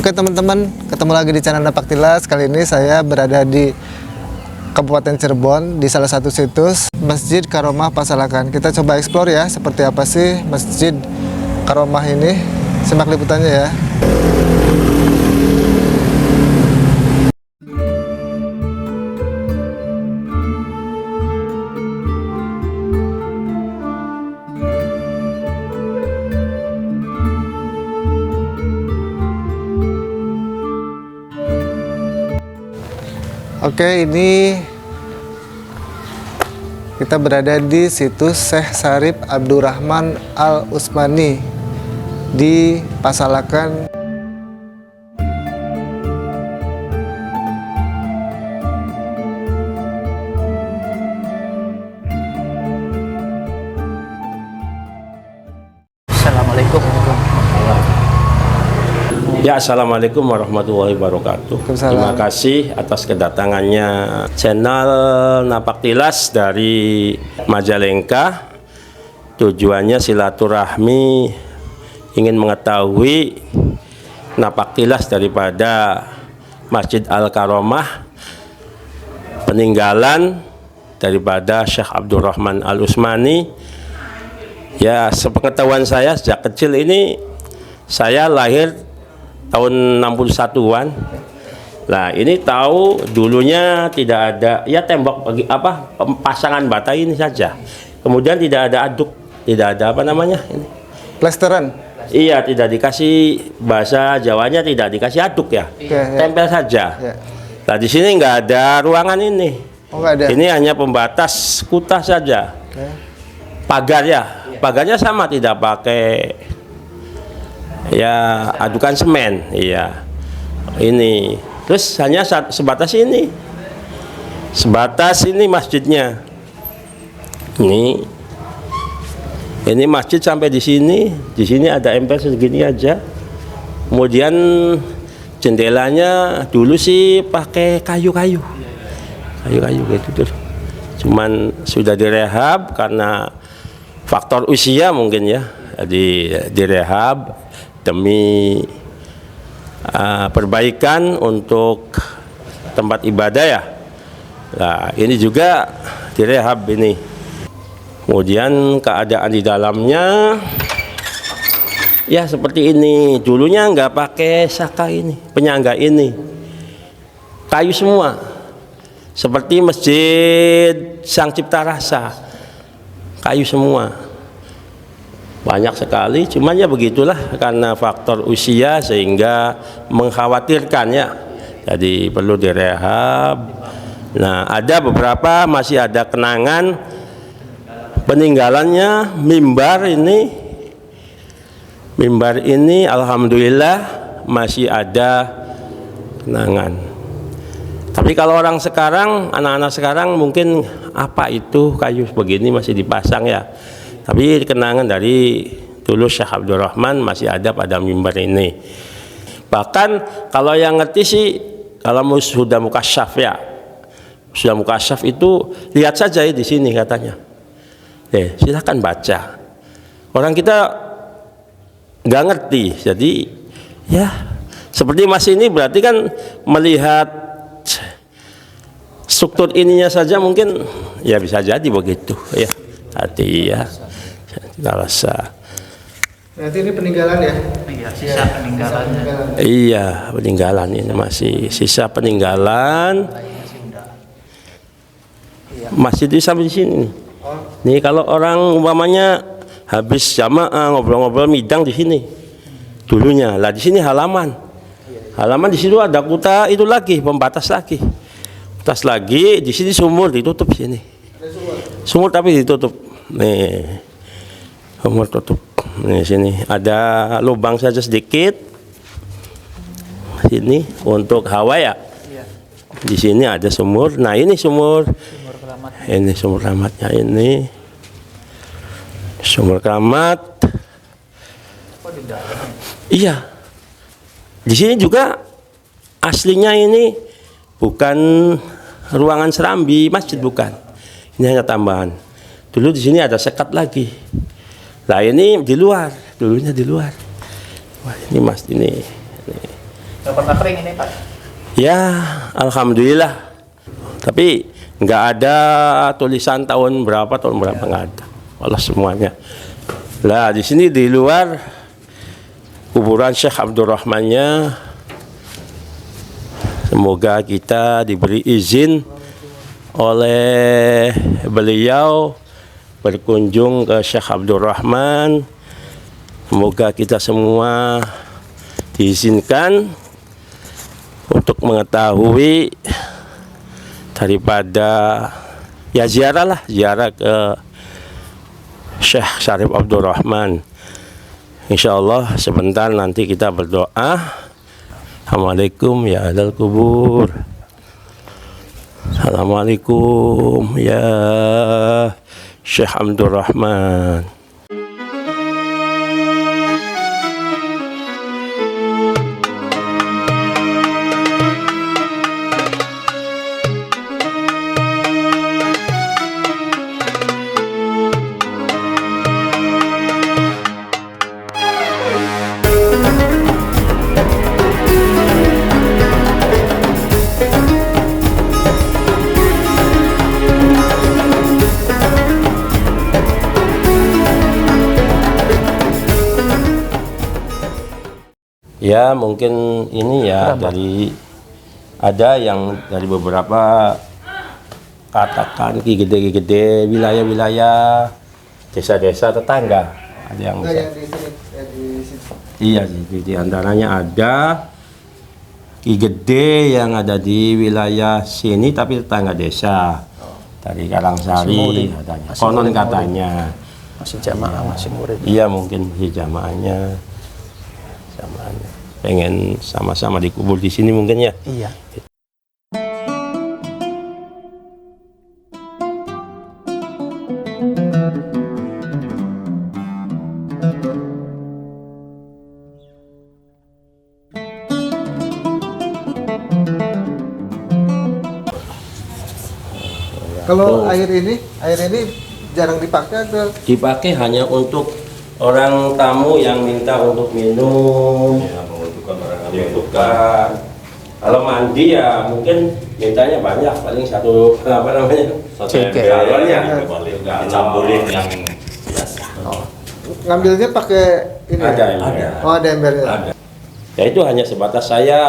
Oke teman-teman, ketemu lagi di channel Napak Tilas. Kali ini saya berada di Kabupaten Cirebon, di salah satu situs Masjid Karomah Pasalakan. Kita coba explore ya, seperti apa sih Masjid Karomah ini. Simak liputannya ya. Oke, ini kita berada di situs Syekh Syarif Abdurrahman Al-Utsmani di Pasalakan. Assalamualaikum. Ya, assalamualaikum warahmatullahi wabarakatuh. Terima kasih atas kedatangannya channel Napak Tilas dari Majalengka. Tujuannya silaturahmi, ingin mengetahui Napak Tilas daripada Masjid Al-Karomah, peninggalan daripada Syekh Abdurrahman Al-Utsmani. Ya, sepengetahuan saya sejak kecil ini, saya lahir tahun 61-an. Nah, ini tahu dulunya tidak ada ya tembok bagi apa pasangan bata ini saja. Kemudian tidak ada aduk, tidak ada apa namanya ini. Plesteran. Iya, tidak dikasih, bahasa Jawanya tidak dikasih aduk ya. Tempel saja. Nah, di sini nggak ada ruangan ini. Oh, nggak ada. Ini hanya pembatas kuta saja. Pagar ya. Pagarnya sama, tidak pakai ya adukan semen. Iya, ini terus hanya sebatas ini, masjidnya ini masjid sampai di sini ada emper segini aja. Kemudian jendelanya dulu sih pakai kayu gitu tuh, cuman sudah direhab karena faktor usia mungkin ya, jadi direhab demi perbaikan untuk tempat ibadah ya. Nah, ini juga direhab ini. Kemudian keadaan di dalamnya ya seperti ini. Dulunya nggak pakai saka ini, penyangga ini, kayu semua. Seperti Masjid Sang Cipta Rasa, kayu semua. Banyak sekali, cuman ya begitulah karena faktor usia sehingga mengkhawatirkan ya, jadi perlu direhab. Nah, ada beberapa masih ada kenangan peninggalannya. Mimbar ini alhamdulillah masih ada kenangan. Tapi kalau orang sekarang, anak-anak sekarang mungkin apa itu kayu begini masih dipasang ya. Tapi kenangan dari dulu Syekh Abdurrahman masih ada pada mimbar ini. Bahkan kalau yang ngerti sih, kalau sudah mukasyaf ya, sudah mukasyaf itu lihat saja ya di sini katanya. Silahkan baca. Orang kita nggak ngerti, jadi ya seperti Mas ini berarti kan melihat struktur ininya saja mungkin ya bisa jadi begitu ya. Hati ya. Tidak rasa. Berarti ini peninggalan ya? Iya, sisa peninggalannya. Iya, peninggalan ini masih sisa peninggalan. Masih di sampai di sini. Nih kalau orang umpamanya habis jamaah ngobrol-ngobrol midang di sini. Dulunya, lah di sini halaman. Halaman di situ ada kuta itu lagi, pembatas lagi. Pembatas lagi, di sini sumur ditutup sini. Sumur tapi ditutup. Nih. Sumur tutup. Nih sini ada lubang saja sedikit. Sini untuk hawa ya. Di sini ada sumur. Nah, ini sumur. Ini sumur keramatnya ini. Sumur keramat. Iya. Di sini juga aslinya ini bukan ruangan serambi masjid, bukan. Ini hanya tambahan. Dulu di sini ada sekat lagi. Nah, ini di luar, dulunya di luar. Wah, ini mas ini. Nggak pernah kering ini Pak. Ya, alhamdulillah. Tapi nggak ada tulisan tahun berapa nggak ada. Allah semuanya. Lah di sini di luar kuburan Syekh Abdurrahmannya. Semoga kita diberi izin oleh beliau berkunjung ke Syekh Abdurrahman. Semoga kita semua diizinkan untuk mengetahui daripada ya ziarah ke Syekh Syarif Abdurrahman. Insyaallah sebentar nanti kita berdoa. Assalamualaikum ya ahlal kubur. Assalamualaikum ya Syekh Abdurrahman. Ya mungkin ini ya dari ada yang dari beberapa katakan gede-gede wilayah-wilayah desa-desa tetangga ada yang iya di antaranya ada Ki Gede yang ada di wilayah sini tapi tetangga desa dari Karangsari adanya konon katanya Masih jamaah, masih murid. iya mungkin si jamaahnya pengen sama-sama dikubur di sini mungkin ya. Iya. Kalau air ini jarang dipakai atau Dipakai hanya untuk orang tamu yang minta untuk minum, ya, menguntungkan. Kalau mandi ya mungkin mintanya banyak, paling satu apa namanya? Satu galonnya, dicampurin yang biasa. ngambilnya pakai ini? Ada, ya? ada. Oh, ada embernya. Ada. Ya itu hanya sebatas saya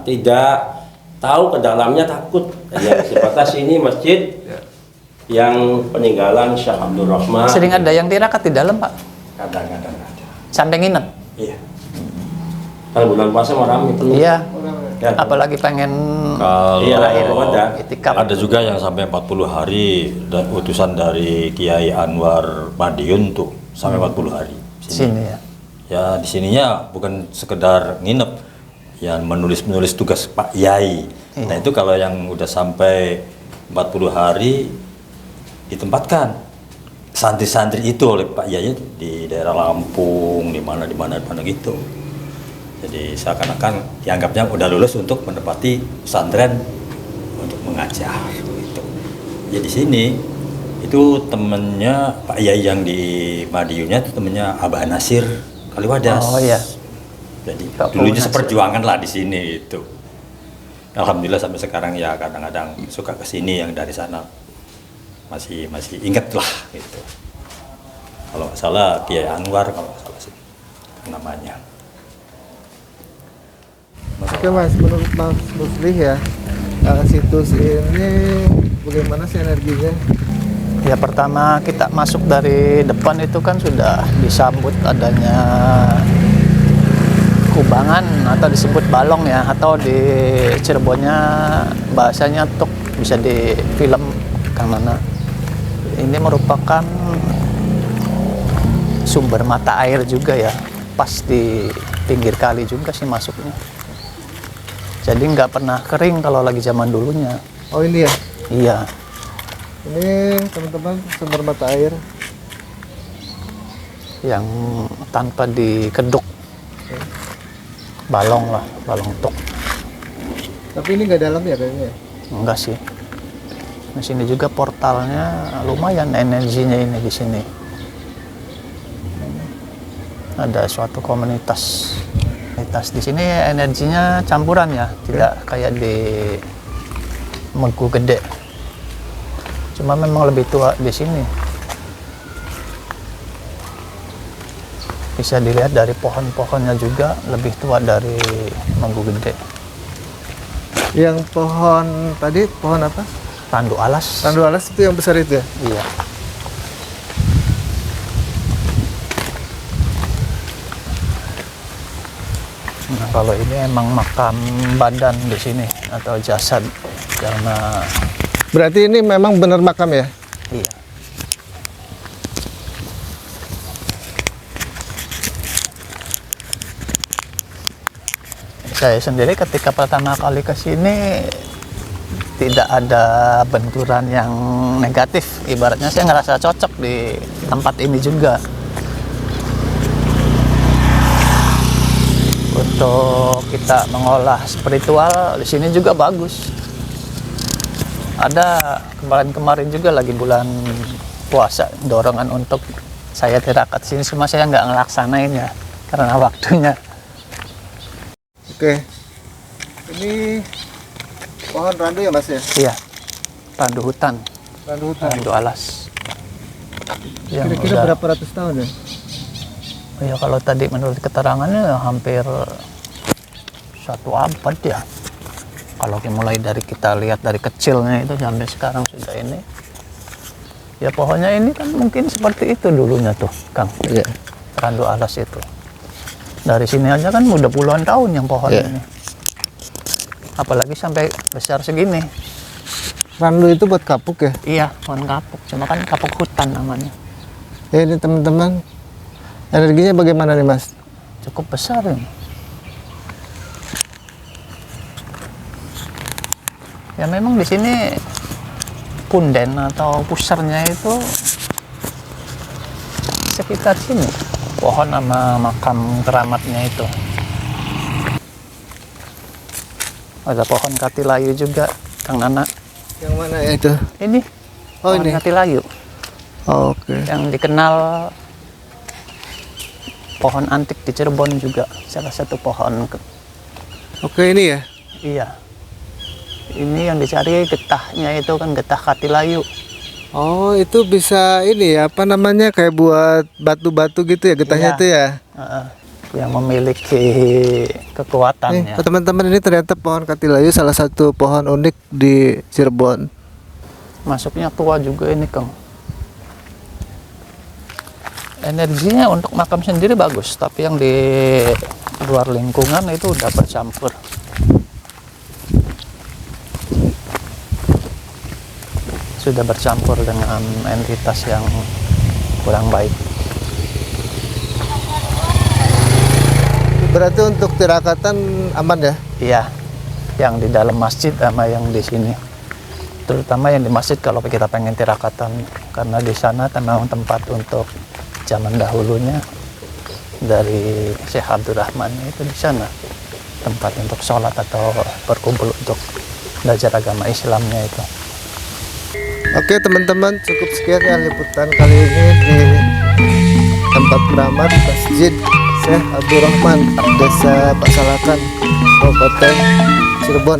tidak tahu ke dalamnya takut. Ya sebatas ini masjid yang peninggalan Syekh Abdurrahman. Sering ada yang tirakat di dalam Pak. Kadang-kadang ada. Sampai nginep. Iya. Kalau bulan puasa mau ramai penuh. Iya. Ya. Apalagi pengen Kalau ada. itikaf. ada juga yang sampai 40 hari dan utusan dari Kiai Anwar Madiun tuh sampai 40 hari. Sini ya. Ya di sininya bukan sekedar nginep, yang menulis tugas Pak Yai. Nah itu kalau yang udah sampai 40 hari ditempatkan santri-santri itu oleh Pak Yai di daerah Lampung, di mana gitu. Jadi seakan-akan dianggapnya udah lulus untuk menempati pesantren untuk mengajar gitu. Jadi di sini itu temennya Pak Yai yang di Madiunnya itu temennya Abah Nasir Kaliwadas. Oh iya. Jadi Pak dulunya Nasir. seperjuangan lah di sini itu. Alhamdulillah sampai sekarang ya kadang-kadang suka ke sini yang dari sana masih inget lah gitu. Kalau nggak salah Kiai Anwar kalau nggak salah sih namanya. Oke Mas, menurut Mas Muslih ya, situs ini bagaimana sih energinya? Ya pertama kita masuk dari depan itu kan sudah disambut adanya kubangan atau disebut balong ya, atau di Cirebonnya bahasanya tuk, bisa di film kan mana. Ini merupakan sumber mata air juga ya, pas di pinggir kali juga sih masuknya. Jadi nggak pernah kering kalau lagi zaman dulunya. Oh ini ya, Iya. ini teman-teman sumber mata air. Yang tanpa dikeduk. Balong lah, balong tuk. Tapi ini nggak dalam ya kayaknya. Enggak sih. Di sini juga portalnya lumayan energinya ini di sini. Ada suatu komunitas Kualitas di sini energinya campuran ya, tidak kayak di Megu Gede. Cuma memang lebih tua di sini. Bisa dilihat dari pohon-pohonnya juga lebih tua dari Megu Gede. Yang pohon tadi, pohon apa? Randu alas. Randu alas itu yang besar itu ya? Iya. Nah, kalau ini emang makam badan di sini atau jasad karena Berarti ini memang benar makam ya? iya. Saya sendiri ketika pertama kali ke sini tidak ada benturan yang negatif. Ibaratnya saya ngerasa cocok di tempat ini juga. Untuk kita mengolah spiritual di sini juga bagus. Ada kemarin-kemarin juga lagi bulan puasa dorongan untuk saya tirakat sini, cuma saya nggak ngelaksanain ya karena waktunya. Oke. Ini pohon randu ya Mas ya? Iya, randu hutan, Randu hutan. randu alas. Yang Kira-kira udah- berapa ratus tahun ya? Ya kalau tadi menurut keterangannya hampir 1 abad ya. Kalau mulai dari kita lihat dari kecilnya itu sampai sekarang sudah ini. Ya pohonnya ini kan mungkin seperti itu dulunya tuh, Kang. Iya. Randu alas itu. Dari sini aja kan udah puluhan tahun yang pohon Iya. ini. Apalagi sampai besar segini. Randu itu buat kapuk ya? Iya, pohon kapuk. Cuma kan kapuk hutan namanya. Ya ini teman-teman, energinya bagaimana nih Mas? Cukup besar ini. Ya memang di sini punden atau pusarnya itu sekitar sini. Pohon sama makam keramatnya itu. Ada pohon katilayu juga, Kang Nana. Yang mana ya itu? Ini Oh pohon ini. katilayu Oke. yang dikenal pohon antik di Cirebon juga. Salah satu pohon. Oke ini ya. Iya. Ini yang dicari getahnya itu kan getah katilayu. Oh itu bisa ini ya, apa namanya, kayak buat batu-batu gitu ya getahnya Iya. itu ya. Yang memiliki kekuatan Nih ya. teman-teman, ini ternyata pohon katilayu salah satu pohon unik di Cirebon. Masuknya tua juga ini, Kang. Energinya untuk makam sendiri bagus, tapi yang di luar lingkungan itu udah bercampur. Sudah bercampur dengan entitas yang kurang baik. Berarti untuk tirakatan aman ya? Iya, yang di dalam masjid sama yang di sini. Terutama yang di masjid kalau kita pengen tirakatan, karena di sana memang tempat untuk zaman dahulunya dari Syekh Abdurrahman itu di sana tempat untuk sholat atau berkumpul untuk belajar agama Islamnya itu. Oke teman-teman, cukup sekian ya liputan kali ini di tempat keramat Masjid Syekh Abdurrahman, Desa Pasalakan, Kabupaten Cirebon.